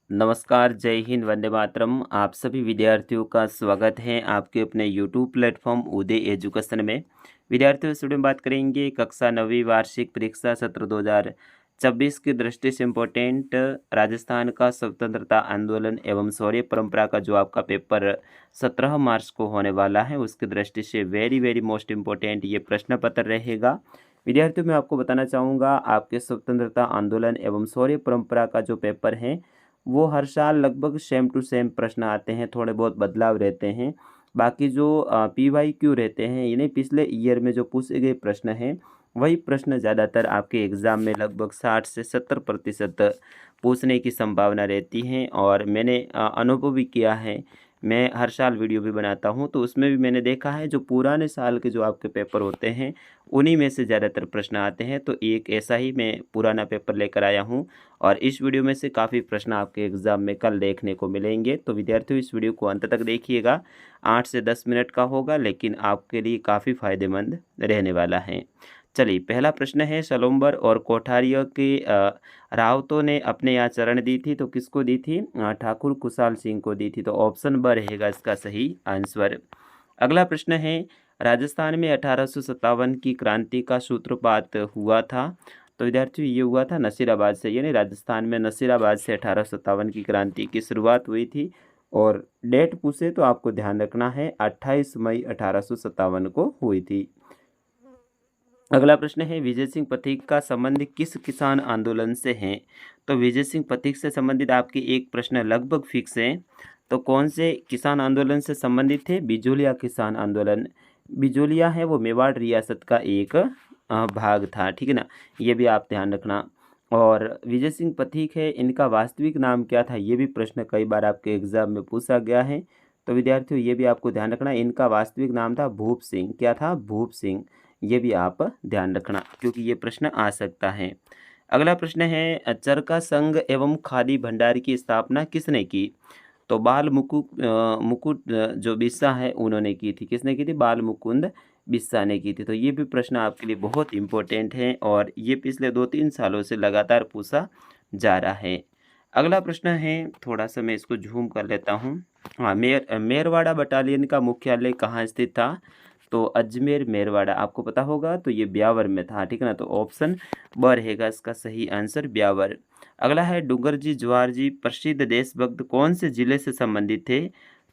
नमस्कार, जय हिंद, वंदे मातरम। आप सभी विद्यार्थियों का स्वागत है आपके अपने यूट्यूब प्लेटफॉर्म उदय एजुकेशन में। विद्यार्थियों, इस वीडियो में बात करेंगे कक्षा 9वीं वार्षिक परीक्षा सत्र 2024 की दृष्टि से इम्पोर्टेंट राजस्थान का स्वतंत्रता आंदोलन एवं शौर्य परंपरा का जो आपका पेपर 17 मार्च को होने वाला है, उसकी दृष्टि से वेरी मोस्ट इम्पोर्टेंट ये प्रश्न पत्र रहेगा। विद्यार्थियों, मैं आपको बताना चाहूँगा आपके स्वतंत्रता आंदोलन एवं शौर्य परंपरा का जो पेपर है वो हर साल लगभग सेम टू सेम प्रश्न आते हैं, थोड़े बहुत बदलाव रहते हैं। बाकी जो PYQ रहते हैं, यानी पिछले ईयर में जो पूछे गए प्रश्न हैं वही प्रश्न ज़्यादातर आपके एग्ज़ाम में लगभग 60 से 70% पूछने की संभावना रहती है। और मैंने अनुभव भी किया है, मैं हर साल वीडियो भी बनाता हूँ, तो उसमें भी मैंने देखा है जो पुराने साल के जो आपके पेपर होते हैं उन्हीं में से ज़्यादातर प्रश्न आते हैं। तो एक ऐसा ही मैं पुराना पेपर लेकर आया हूँ और इस वीडियो में से काफ़ी प्रश्न आपके एग्ज़ाम में कल देखने को मिलेंगे। तो विद्यार्थियों, इस वीडियो को अंत तक देखिएगा। 8 से 10 मिनट का होगा, लेकिन आपके लिए काफ़ी फायदेमंद रहने वाला है। चलिए, पहला प्रश्न है, सलोम्बर और कोठारियों के रावतों ने अपने यहाँ चरण दी थी, तो किसको दी थी? ठाकुर खुशहाल सिंह को दी थी। तो ऑप्शन ब रहेगा इसका सही आंसर। अगला प्रश्न है, राजस्थान में 1857 की क्रांति का सूत्रपात हुआ था। तो विद्यार्थियों, ये हुआ था नसीराबाद से, यानी राजस्थान में नसीराबाद से 1857 की क्रांति की शुरुआत हुई थी। और डेट पूछे तो आपको ध्यान रखना है 28 मई 1857 को हुई थी। अगला प्रश्न है, विजय सिंह पथिक का संबंध किस किसान आंदोलन से है? तो विजय सिंह पथिक से संबंधित आपके एक प्रश्न लगभग फिक्स है। तो कौन से किसान आंदोलन से संबंधित थे? बिजोलिया किसान आंदोलन। बिजोलिया है वो मेवाड़ रियासत का एक भाग था, ठीक है ना, ये भी आप ध्यान रखना। और विजय सिंह पथिक है, इनका वास्तविक नाम क्या था? ये भी प्रश्न कई बार आपके एग्जाम में पूछा गया है। तो विद्यार्थियों, ये भी आपको ध्यान रखना, इनका वास्तविक नाम था भूप सिंह। क्या था? भूप सिंह। ये भी आप ध्यान रखना, क्योंकि ये प्रश्न आ सकता है। अगला प्रश्न है, चरखा संघ एवं खादी भंडार की स्थापना किसने की? तो बाल मुकुट जो बिस्सा है उन्होंने की थी। किसने की थी? बाल मुकुंद बिस्सा ने की थी। तो ये भी प्रश्न आपके लिए बहुत इंपॉर्टेंट है और ये पिछले 2-3 सालों से लगातार पूछा जा रहा है। अगला प्रश्न है, थोड़ा सा मैं इसको झूम कर लेता हूँ। हाँ, मेरवाड़ा बटालियन का मुख्यालय कहाँ स्थित था? तो अजमेर मेरवाड़ा, आपको पता होगा, तो ये ब्यावर में था, ठीक है ना। तो ऑप्शन ब रहेगा इसका सही आंसर, ब्यावर। अगला है, डूंगर जी जवाहर जी प्रसिद्ध देशभक्त कौन से जिले से संबंधित थे?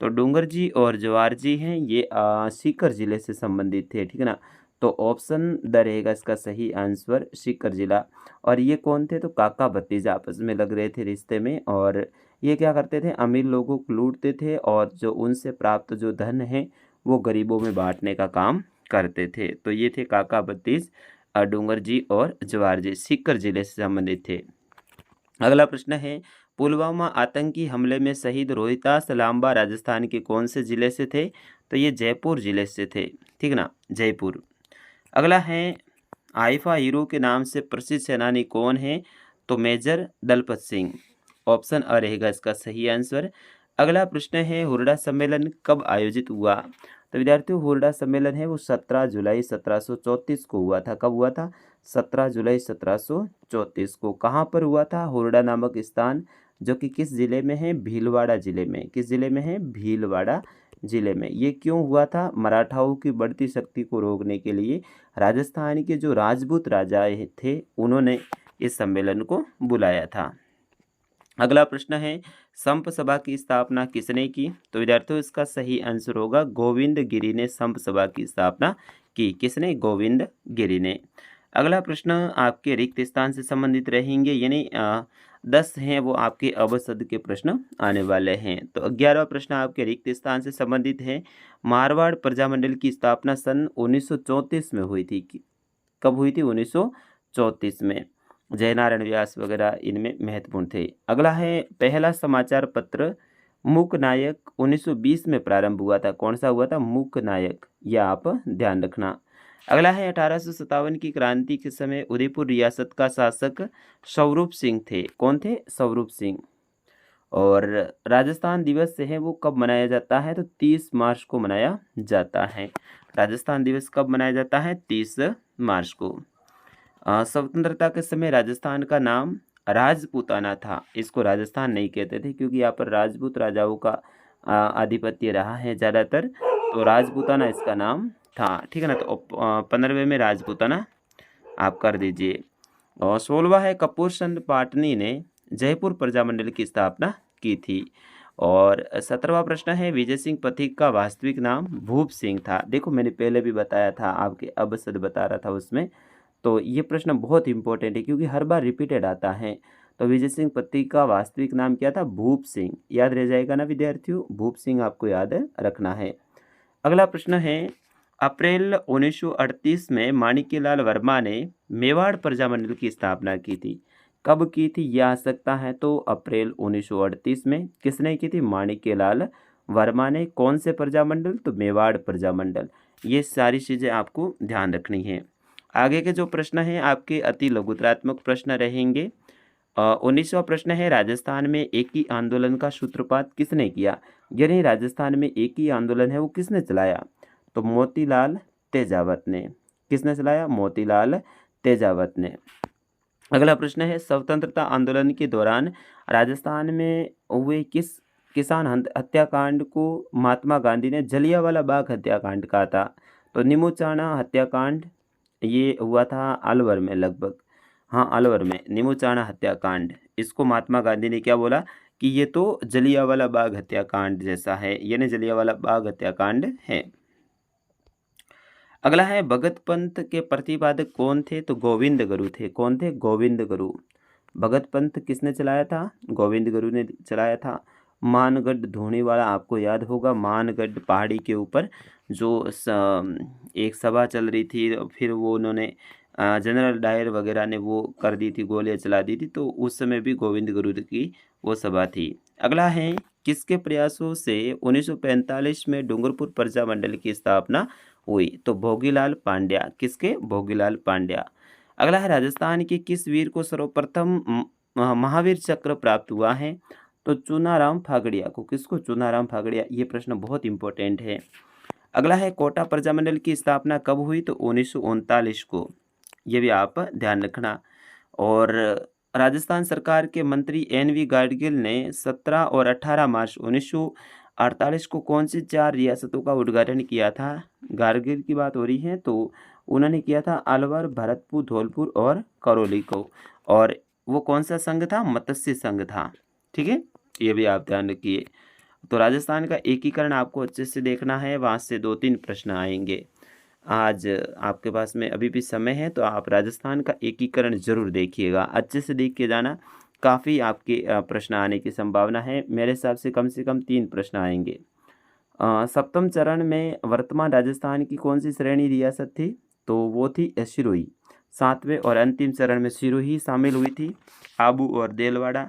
तो डूंगर जी और जवाहर जी हैं ये सीकर जिले से संबंधित थे, ठीक है ना। तो ऑप्शन द रहेगा इसका सही आंसर, सीकर जिला। और ये कौन थे? तो काका भतीजा आपस में लग रहे थे रिश्ते में, और ये क्या करते थे? अमीर लोगों को लूटते थे और जो उनसे प्राप्त जो धन है वो गरीबों में बांटने का काम करते थे। तो ये थे काका भतीज डूंगर जी और जवाहर जी, सीकर जिले से संबंधित थे। अगला प्रश्न है, पुलवामा आतंकी हमले में शहीद रोहितास लांबा राजस्थान के कौन से जिले से थे? तो ये जयपुर जिले से थे, ठीक ना, जयपुर। अगला है, आइफा हीरो के नाम से प्रसिद्ध सेनानी कौन है? तो मेजर दलपत सिंह। ऑप्शन अ रहेगा इसका सही आंसर। अगला प्रश्न है, हुरडा सम्मेलन कब आयोजित हुआ? तो विद्यार्थियों, हुरडा सम्मेलन है वो 17 जुलाई 1734 को हुआ था। कब हुआ था? 17 जुलाई 1734 को। कहाँ पर हुआ था? हुरडा नामक स्थान, जो कि किस जिले में है? भीलवाड़ा जिले में। किस जिले में है? भीलवाड़ा जिले में। ये क्यों हुआ था? मराठाओं की बढ़ती शक्ति को रोकने के लिए राजस्थान के जो राजपूत राजा थे उन्होंने इस सम्मेलन को बुलाया था। अगला प्रश्न है, संप सभा की स्थापना किसने की? तो विद्यार्थियों, इसका सही आंसर होगा गोविंद गिरी ने संप सभा की स्थापना की। किसने? गोविंद गिरी ने। अगला प्रश्न आपके रिक्त स्थान से संबंधित रहेंगे, यानी 10 हैं वो आपके अवसद के प्रश्न आने वाले हैं। तो 11वां प्रश्न आपके रिक्त स्थान से संबंधित है, मारवाड़ प्रजामंडल की स्थापना सन 1934 में हुई थी। कब हुई थी? 1934 में। जयनारायण व्यास वगैरह इनमें महत्वपूर्ण थे। अगला है, पहला समाचार पत्र मूक नायक 1920 में प्रारंभ हुआ था। कौन सा हुआ था? मूक नायक, यह आप ध्यान रखना। अगला है, 1857 की क्रांति के समय उदयपुर रियासत का शासक स्वरूप सिंह थे। कौन थे? स्वरूप सिंह। और राजस्थान दिवस है वो कब मनाया जाता है? तो 30 मार्च को मनाया जाता है। राजस्थान दिवस कब मनाया जाता है? 30 मार्च को। स्वतंत्रता के समय राजस्थान का नाम राजपूताना था। इसको राजस्थान नहीं कहते थे क्योंकि यहाँ पर राजपूत राजाओं का आधिपत्य रहा है ज़्यादातर, तो राजपूताना इसका नाम था। ठीक है ना, तो 15वें में राजपूताना आप कर दीजिए। और 16वां है कपूर चंद पाटनी ने जयपुर प्रजामंडल की स्थापना की थी। और 17वां प्रश्न है विजय सिंह पथिक का वास्तविक नाम भूप सिंह था। देखो मैंने पहले भी बताया था, आपके अबसद बता रहा था उसमें, तो ये प्रश्न बहुत इंपॉर्टेंट है क्योंकि हर बार रिपीटेड आता है। तो विजय सिंह पथिक का वास्तविक नाम क्या था? भूप सिंह। याद रह जाएगा ना विद्यार्थियों, भूप सिंह आपको याद रखना है। अगला प्रश्न है अप्रैल 1938 में माणिक्यलाल वर्मा ने मेवाड़ प्रजामंडल की स्थापना की थी। कब की थी यह आ सकता है, तो अप्रैल 1938 में। किसने की थी? माणिक्यलाल वर्मा ने। कौन से प्रजामंडल? तो मेवाड़ प्रजामंडल। ये सारी चीज़ें आपको ध्यान रखनी है। आगे के जो प्रश्न हैं आपके अति लघुतरात्मक प्रश्न रहेंगे। 19वां प्रश्न है राजस्थान में एक ही आंदोलन का सूत्रपात किसने किया? यानी राजस्थान में एक ही आंदोलन है वो किसने चलाया? तो मोतीलाल तेजावत ने। किसने चलाया? मोतीलाल तेजावत ने। अगला प्रश्न है स्वतंत्रता आंदोलन के दौरान राजस्थान में हुए किस किसान हत्याकांड को महात्मा गांधी ने जलियांवाला बाग हत्याकांड कहा था? तो निमोचाना हत्याकांड ये हुआ था अलवर में लगभग। हाँ, अलवर में निमोचाना हत्याकांड, इसको महात्मा गांधी ने क्या बोला कि ये तो जलियांवाला बाग हत्याकांड जैसा है, यानी जलियांवाला बाग हत्याकांड है। अगला है भगत पंथ के प्रतिपादक कौन थे? तो गोविंद गुरु थे। कौन थे? गोविंद गुरु। भगत पंथ किसने चलाया था? गोविंद गुरु ने चलाया था। मानगढ़ धोने वाला आपको याद होगा, मानगढ़ पहाड़ी के ऊपर जो एक सभा चल रही थी, फिर वो उन्होंने जनरल डायर वगैरह ने वो कर दी थी, गोलियां चला दी थी, तो उस समय भी गोविंद गुरु की वो सभा थी। अगला है किसके प्रयासों से 1945 में डूंगरपुर प्रजामंडल की स्थापना हुई? तो भोगीलाल पांड्या। किसके? भोगीलाल पांड्या। अगला है राजस्थान के किस वीर को सर्वप्रथम महावीर चक्र प्राप्त हुआ है? तो चूनाराम फागड़िया को। किसको? चूनाराम फागड़िया। ये प्रश्न बहुत इंपॉर्टेंट है। अगला है कोटा प्रजामंडल की स्थापना कब हुई? तो 1939 को। ये भी आप ध्यान रखना। और राजस्थान सरकार के मंत्री NV गाडगिल ने 17 और 18 मार्च 1948 को कौन सी 4 रियासतों का उद्घाटन किया था? गाडगिल की बात हो रही है, तो उन्होंने किया था अलवर, भरतपुर, धौलपुर और करौली को। और वो कौन सा संघ था? मत्स्य संघ था। ठीक है, ये भी आप ध्यान रखिए। तो राजस्थान का एकीकरण आपको अच्छे से देखना है, वहाँ से 2-3 प्रश्न आएंगे। आज आपके पास में अभी भी समय है, तो आप राजस्थान का एकीकरण जरूर देखिएगा, अच्छे से देख के जाना। काफ़ी आपके प्रश्न आने की संभावना है। मेरे हिसाब से कम 3 प्रश्न आएंगे। सप्तम चरण में वर्तमान राजस्थान की कौन सी श्रेणी रियासत थी? तो वो थी सिरोही। 7वें और अंतिम चरण में सिरोही शामिल हुई थी, आबू और देलवाड़ा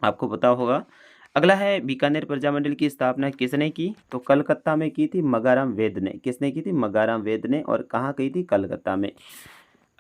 आपको पता होगा। अगला है बीकानेर प्रजामंडल की स्थापना किसने की? तो कलकत्ता में की थी मगाराम वेद ने। किसने की थी? मगाराम वेद ने। और कहाँ की थी? कलकत्ता में।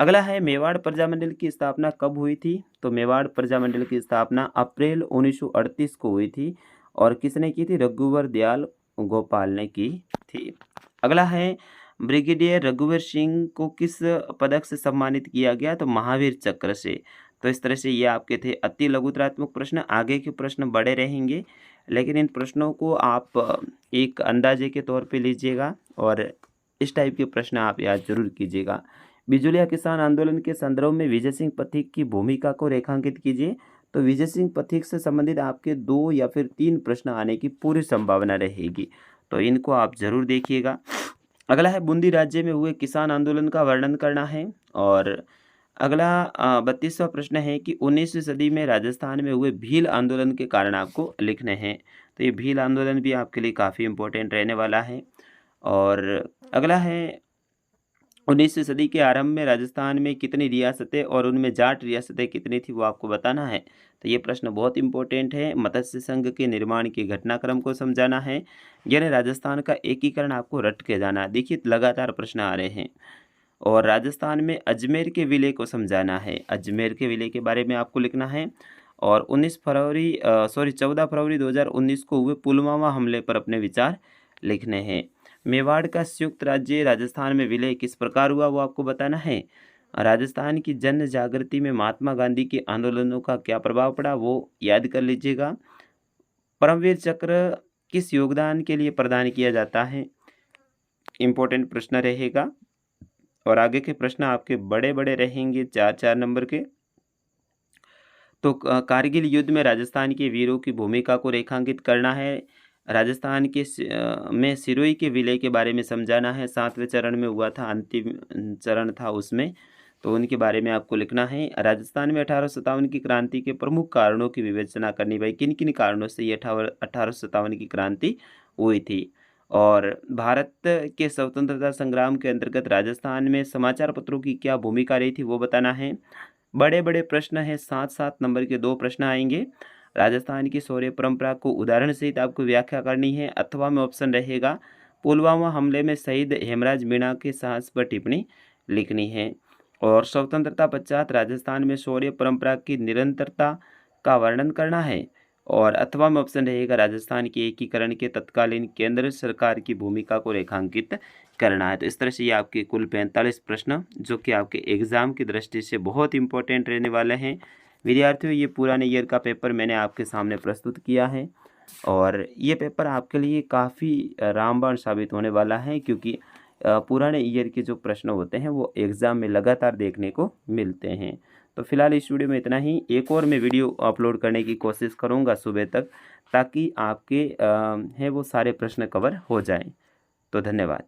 अगला है मेवाड़ प्रजामंडल की स्थापना कब हुई थी? तो मेवाड़ प्रजामंडल की स्थापना अप्रैल 1938 को हुई थी। और किसने की थी? रघुवर दयाल गोपाल ने की थी। अगला है ब्रिगेडियर रघुवर सिंह को किस पदक से सम्मानित किया गया? तो महावीर चक्र से। तो इस तरह से ये आपके थे अति लघुतरात्मक प्रश्न। आगे के प्रश्न बड़े रहेंगे, लेकिन इन प्रश्नों को आप एक अंदाजे के तौर पे लीजिएगा और इस टाइप के प्रश्न आप याद जरूर कीजिएगा। बिजुलिया किसान आंदोलन के संदर्भ में विजय सिंह पथिक की भूमिका को रेखांकित कीजिए। तो विजय सिंह पथिक से संबंधित आपके 2 या फिर 3 प्रश्न आने की पूरी संभावना रहेगी, तो इनको आप जरूर देखिएगा। अगला है बूंदी राज्य में हुए किसान आंदोलन का वर्णन करना है। और अगला 32वां प्रश्न है कि 19वीं सदी में राजस्थान में हुए भील आंदोलन के कारण आपको लिखने हैं। तो ये भील आंदोलन भी आपके लिए काफ़ी इम्पोर्टेंट रहने वाला है। और अगला है 19वीं सदी के आरंभ में राजस्थान में कितनी रियासतें और उनमें जाट रियासतें कितनी थी वो आपको बताना है। तो ये प्रश्न बहुत इंपॉर्टेंट है। मत्स्य संघ के निर्माण के घटनाक्रम को समझाना है, यानी राजस्थान का एकीकरण आपको रट के जाना। देखिए लगातार प्रश्न आ रहे हैं। और राजस्थान में अजमेर के विलय को समझाना है, अजमेर के विलय के बारे में आपको लिखना है। और 14 फरवरी 2019 को हुए पुलवामा हमले पर अपने विचार लिखने हैं। मेवाड़ का संयुक्त राज्य राजस्थान में विलय किस प्रकार हुआ वो आपको बताना है। राजस्थान की जन जागृति में महात्मा गांधी के आंदोलनों का क्या प्रभाव पड़ा वो याद कर लीजिएगा। परमवीर चक्र किस योगदान के लिए प्रदान किया जाता है, इम्पोर्टेंट प्रश्न रहेगा। और आगे के प्रश्न आपके बड़े बड़े रहेंगे, 4-4 नंबर के। तो कारगिल युद्ध में राजस्थान के वीरों की भूमिका को रेखांकित करना है। राजस्थान के में सिरोही के विलय के बारे में समझाना है। 7वें चरण में हुआ था, अंतिम चरण था उसमें, तो उनके बारे में आपको लिखना है। राजस्थान में 1857 की क्रांति के प्रमुख कारणों की विवेचना करनी, भाई किन किन कारणों से ये 1857 की क्रांति हुई थी। और भारत के स्वतंत्रता संग्राम के अंतर्गत राजस्थान में समाचार पत्रों की क्या भूमिका रही थी वो बताना है। बड़े बड़े प्रश्न हैं, 7-7 नंबर के 2 प्रश्न आएंगे। राजस्थान की शौर्य परंपरा को उदाहरण सहित आपको व्याख्या करनी है, अथवा में ऑप्शन रहेगा पुलवामा हमले में शहीद हेमराज मीणा के साहस पर टिप्पणी लिखनी है। और स्वतंत्रता पश्चात राजस्थान में शौर्य परंपरा की निरंतरता का वर्णन करना है। और अथवा में ऑप्शन रहेगा राजस्थान के एकीकरण के तत्कालीन केंद्र सरकार की भूमिका को रेखांकित करना है। तो इस तरह से ये आपके कुल 45 प्रश्न जो कि आपके एग्ज़ाम की दृष्टि से बहुत इंपॉर्टेंट रहने वाले हैं। विद्यार्थियों, ये पुराने ईयर का पेपर मैंने आपके सामने प्रस्तुत किया है और ये पेपर आपके लिए काफ़ी रामबाण साबित होने वाला है, क्योंकि पुराने ईयर के जो प्रश्न होते हैं वो एग्ज़ाम में लगातार देखने को मिलते हैं। तो फिलहाल इस वीडियो में इतना ही। एक और मैं वीडियो अपलोड करने की कोशिश करूँगा सुबह तक, ताकि आपके हैं वो सारे प्रश्न कवर हो जाएं। तो धन्यवाद।